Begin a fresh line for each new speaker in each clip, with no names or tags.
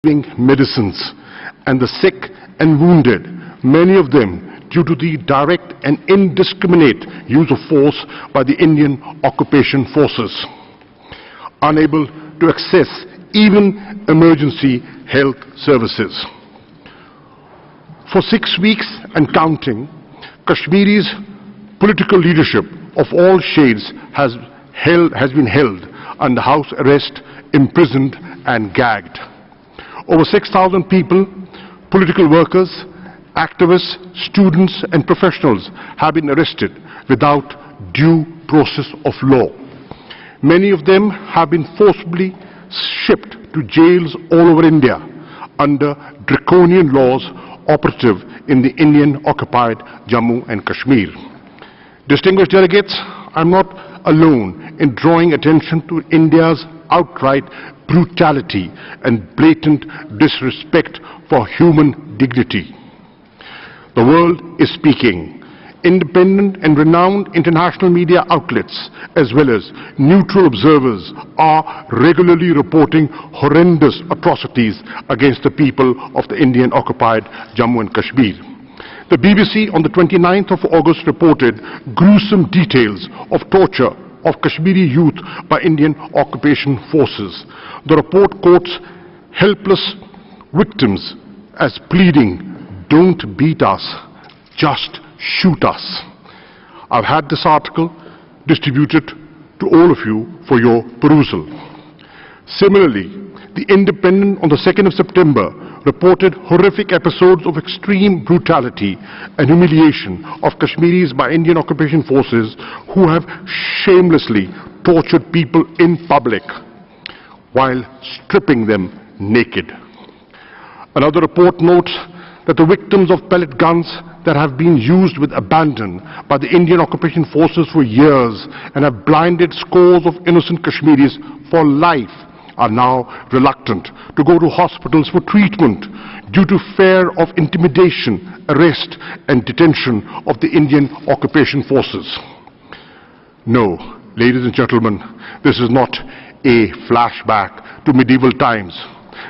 medicines and the sick and wounded, many of them due to the direct and indiscriminate use of force by the Indian occupation forces, unable to access even emergency health services. For 6 weeks and counting, Kashmiri's political leadership of all shades has been held under house arrest, imprisoned and gagged. Over 6,000 people, political workers, activists, students and professionals have been arrested without due process of law. Many of them have been forcibly shipped to jails all over India under draconian laws operative in the Indian-occupied Jammu and Kashmir. Distinguished delegates, I'm not alone in drawing attention to India's outright brutality and blatant disrespect for human dignity. The world is speaking. Independent and renowned international media outlets as well as neutral observers are regularly reporting horrendous atrocities against the people of the Indian-occupied Jammu and Kashmir. The BBC on the 29th of August reported gruesome details of torture of Kashmiri youth by Indian occupation forces. The report quotes helpless victims as pleading, "Don't beat us, just shoot us." I've had this article distributed to all of you for your perusal. Similarly, The Independent on the 2nd of September reported horrific episodes of extreme brutality and humiliation of Kashmiris by Indian occupation forces who have shamelessly tortured people in public while stripping them naked. Another report notes that the victims of pellet guns that have been used with abandon by the Indian occupation forces for years and have blinded scores of innocent Kashmiris for life are now reluctant to go to hospitals for treatment due to fear of intimidation, arrest and detention of the Indian occupation forces. No, ladies and gentlemen, this is not a flashback to medieval times.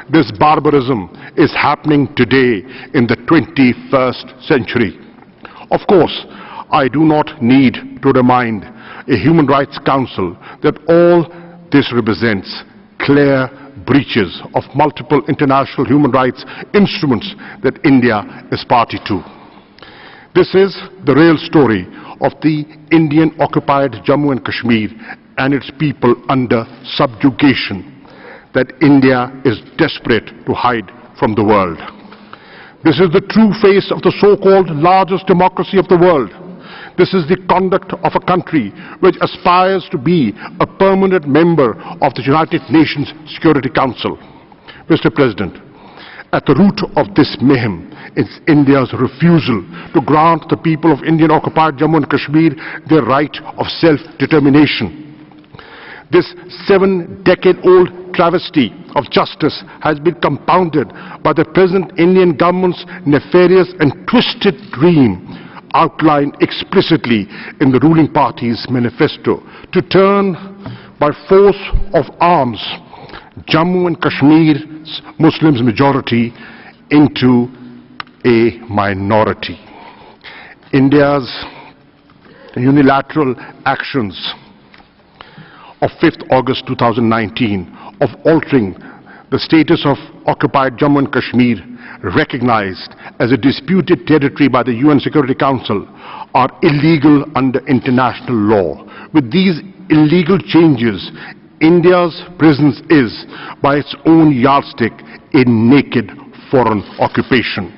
This barbarism is happening today in the 21st century. Of course, I do not need to remind a Human Rights Council that all this represents clear breaches of multiple international human rights instruments that India is party to. This is the real story of the Indian-occupied Jammu and Kashmir and its people under subjugation that India is desperate to hide from the world. This is the true face of the so-called largest democracy of the world. This is the conduct of a country which aspires to be a permanent member of the United Nations Security Council. Mr. President, at the root of this mayhem is India's refusal to grant the people of Indian-occupied Jammu and Kashmir their right of self-determination. This 7-decade-old travesty of justice has been compounded by the present Indian government's nefarious and twisted dream outlined explicitly in the ruling party's manifesto to turn by force of arms Jammu and Kashmir's Muslims majority into a minority. India's unilateral actions of 5th August 2019 of altering the status of occupied Jammu and Kashmir, recognized as a disputed territory by the UN Security Council, are illegal under international law. With these illegal changes, India's presence is, by its own yardstick, a naked foreign occupation.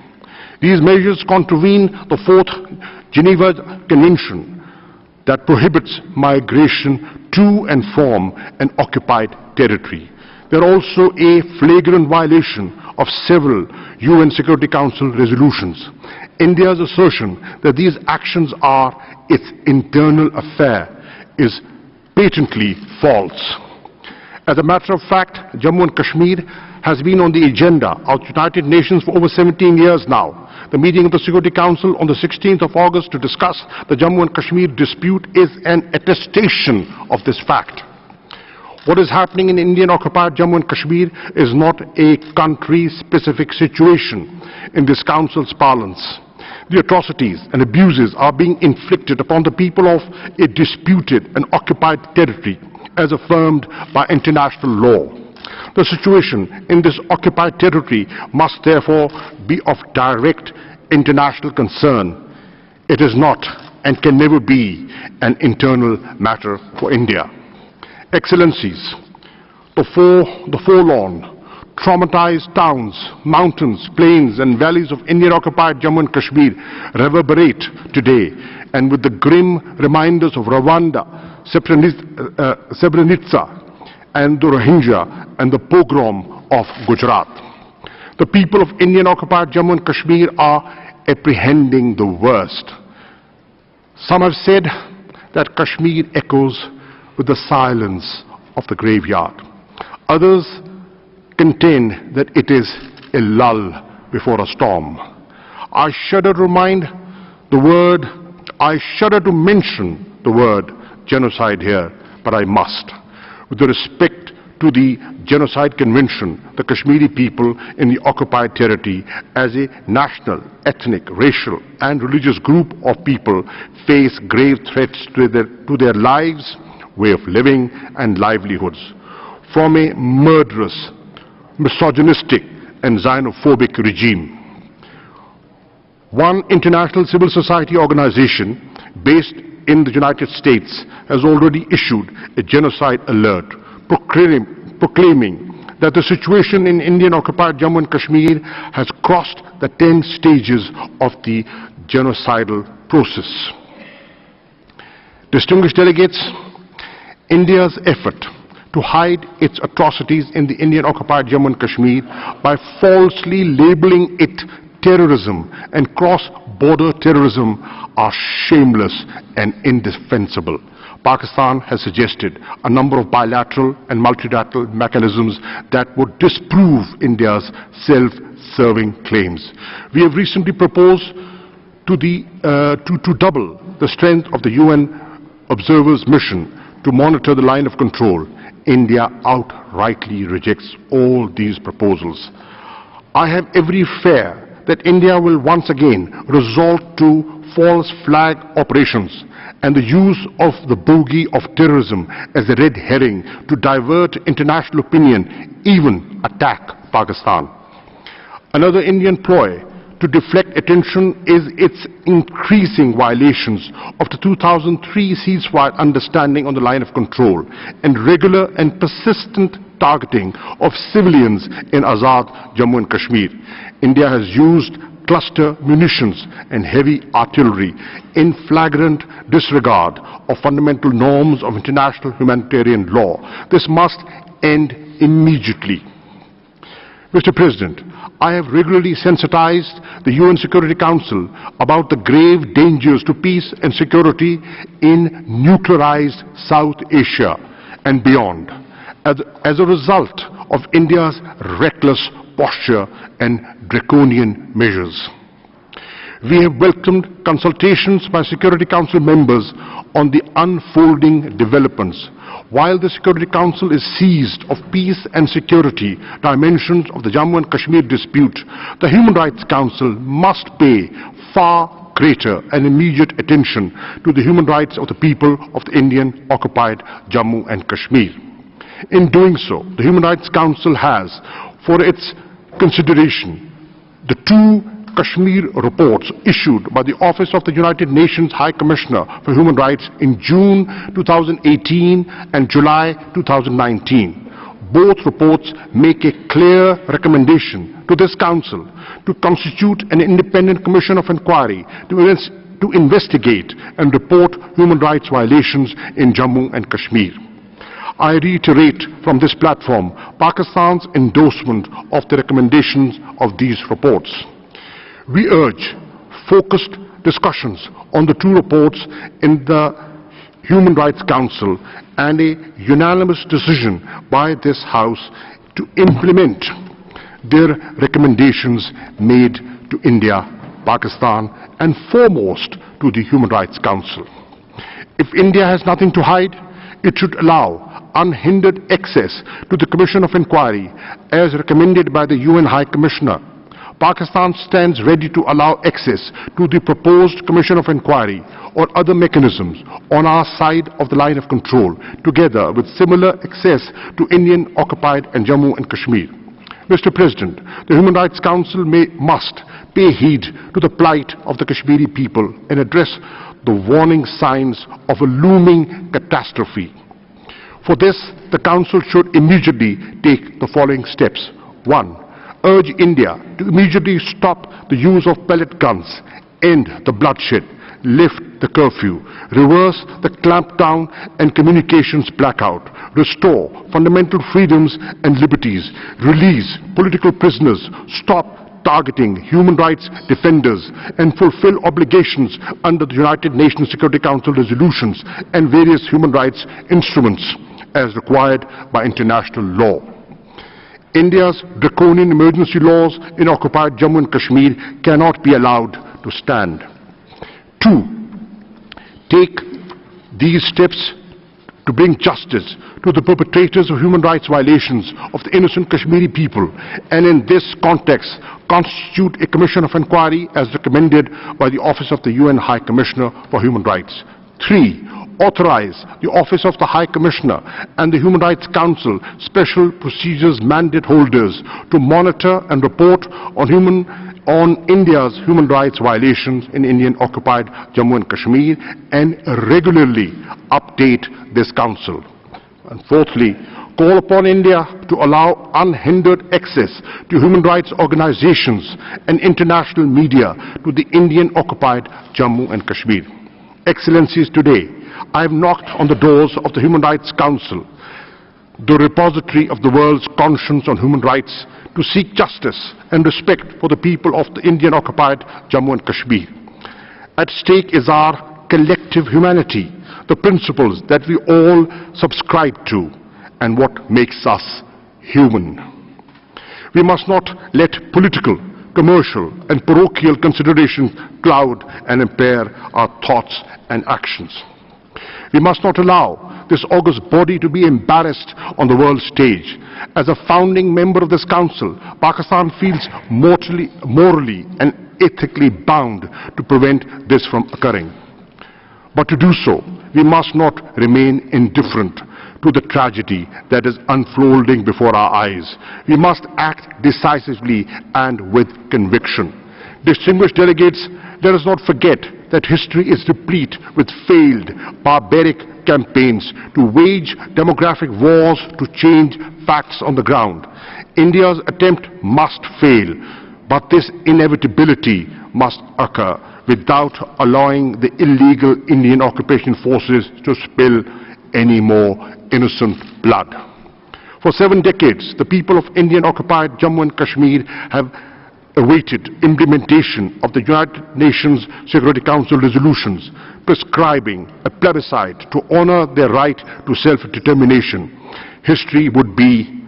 These measures contravene the 4th Geneva Convention that prohibits migration to and from an occupied territory. They are also a flagrant violation of several UN Security Council resolutions. India's assertion that these actions are its internal affair is patently false. As a matter of fact, Jammu and Kashmir has been on the agenda of the United Nations for over 17 years now. The meeting of the Security Council on the 16th of August to discuss the Jammu and Kashmir dispute is an attestation of this fact. What is happening in Indian-occupied Jammu and Kashmir is not a country-specific situation in this Council's parlance. The atrocities and abuses are being inflicted upon the people of a disputed and occupied territory as affirmed by international law. The situation in this occupied territory must therefore be of direct international concern. It is not and can never be an internal matter for India. Excellencies, the forlorn, traumatized towns, mountains, plains and valleys of Indian-occupied Jammu and Kashmir reverberate today, and with the grim reminders of Rwanda, Srebrenica and the Rohingya and the pogrom of Gujarat. The people of Indian-occupied Jammu and Kashmir are apprehending the worst. Some have said that Kashmir echoes with the silence of the graveyard. Others contend that it is a lull before a storm. I shudder to mention the word genocide here, but I must. With the respect to the Genocide Convention, the Kashmiri people in the occupied territory as a national, ethnic, racial and religious group of people face grave threats to their lives, way of living and livelihoods from a murderous, misogynistic and xenophobic regime. One international civil society organization based in the United States has already issued a genocide alert proclaiming that the situation in Indian-occupied Jammu and Kashmir has crossed the 10 stages of the genocidal process. Distinguished delegates, India's effort to hide its atrocities in the Indian-occupied Jammu and Kashmir by falsely labeling it terrorism and cross-border terrorism are shameless and indefensible. Pakistan has suggested a number of bilateral and multilateral mechanisms that would disprove India's self-serving claims. We have recently proposed to double the strength of the UN observers mission to monitor the line of control. India outrightly rejects all these proposals. I have every fear that India will once again resort to false flag operations and the use of the bogey of terrorism as a red herring to divert international opinion, even attack Pakistan. Another Indian ploy to deflect attention is its increasing violations of the 2003 ceasefire understanding on the line of control and regular and persistent targeting of civilians in Azad Jammu and Kashmir. India has used cluster munitions and heavy artillery in flagrant disregard of fundamental norms of international humanitarian law. This must end immediately. Mr. President, I have regularly sensitized the UN Security Council about the grave dangers to peace and security in nuclearized South Asia and beyond as a result of India's reckless posture and draconian measures. We have welcomed consultations by Security Council members on the unfolding developments. While the Security Council is seized of peace and security dimensions of the Jammu and Kashmir dispute, the Human Rights Council must pay far greater and immediate attention to the human rights of the people of the Indian-occupied Jammu and Kashmir. In doing so, the Human Rights Council has, for its consideration, the two Kashmir reports issued by the Office of the United Nations High Commissioner for Human Rights in June 2018 and July 2019. Both reports make a clear recommendation to this Council to constitute an independent commission of inquiry to investigate and report human rights violations in Jammu and Kashmir. I reiterate from this platform Pakistan's endorsement of the recommendations of these reports. We urge focused discussions on the two reports in the Human Rights Council and a unanimous decision by this House to implement their recommendations made to India, Pakistan, and foremost to the Human Rights Council. If India has nothing to hide, it should allow unhindered access to the Commission of Inquiry as recommended by the UN High Commissioner. Pakistan stands ready to allow access to the proposed Commission of Inquiry or other mechanisms on our side of the line of control, together with similar access to Indian-occupied and Jammu and Kashmir. Mr. President, the Human Rights Council must pay heed to the plight of the Kashmiri people and address the warning signs of a looming catastrophe. For this, the Council should immediately take the following steps. 1. Urge India to immediately stop the use of pellet guns, end the bloodshed, lift the curfew, reverse the clampdown and communications blackout, restore fundamental freedoms and liberties, release political prisoners, stop targeting human rights defenders, and fulfill obligations under the United Nations Security Council resolutions and various human rights instruments as required by international law. India's draconian emergency laws in occupied Jammu and Kashmir cannot be allowed to stand. 2. Take these steps to bring justice to the perpetrators of human rights violations of the innocent Kashmiri people, and in this context constitute a commission of inquiry as recommended by the Office of the UN High Commissioner for Human Rights. 3. Authorize the Office of the High Commissioner and the Human Rights Council special procedures mandate holders to monitor and report on India's human rights violations in Indian-occupied Jammu and Kashmir and regularly update this Council. And fourthly, call upon India to allow unhindered access to human rights organizations and international media to the Indian-occupied Jammu and Kashmir. Excellencies, today I have knocked on the doors of the Human Rights Council, the repository of the world's conscience on human rights, to seek justice and respect for the people of the Indian-occupied Jammu and Kashmir. At stake is our collective humanity, the principles that we all subscribe to, and what makes us human. We must not let political, commercial and parochial considerations cloud and impair our thoughts and actions. We must not allow this august body to be embarrassed on the world stage. As a founding member of this Council, Pakistan feels morally and ethically bound to prevent this from occurring. But to do so, we must not remain indifferent to the tragedy that is unfolding before our eyes. We must act decisively and with conviction. Distinguished delegates, let us not forget that history is replete with failed, barbaric campaigns to wage demographic wars to change facts on the ground. India's attempt must fail, but this inevitability must occur without allowing the illegal Indian occupation forces to spill any more innocent blood. For 7 decades, the people of Indian-occupied Jammu and Kashmir have awaited implementation of the United Nations Security Council resolutions prescribing a plebiscite to honor their right to self-determination. History would be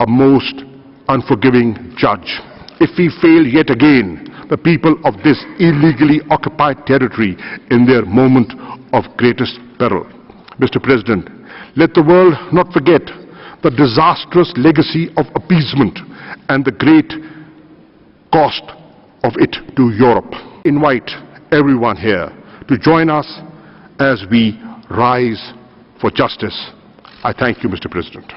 a most unforgiving judge if we fail yet again the people of this illegally occupied territory in their moment of greatest peril. Mr. President, let the world not forget the disastrous legacy of appeasement and the great cost of it to Europe. Invite everyone here to join us as we rise for justice. I thank you, Mr. President.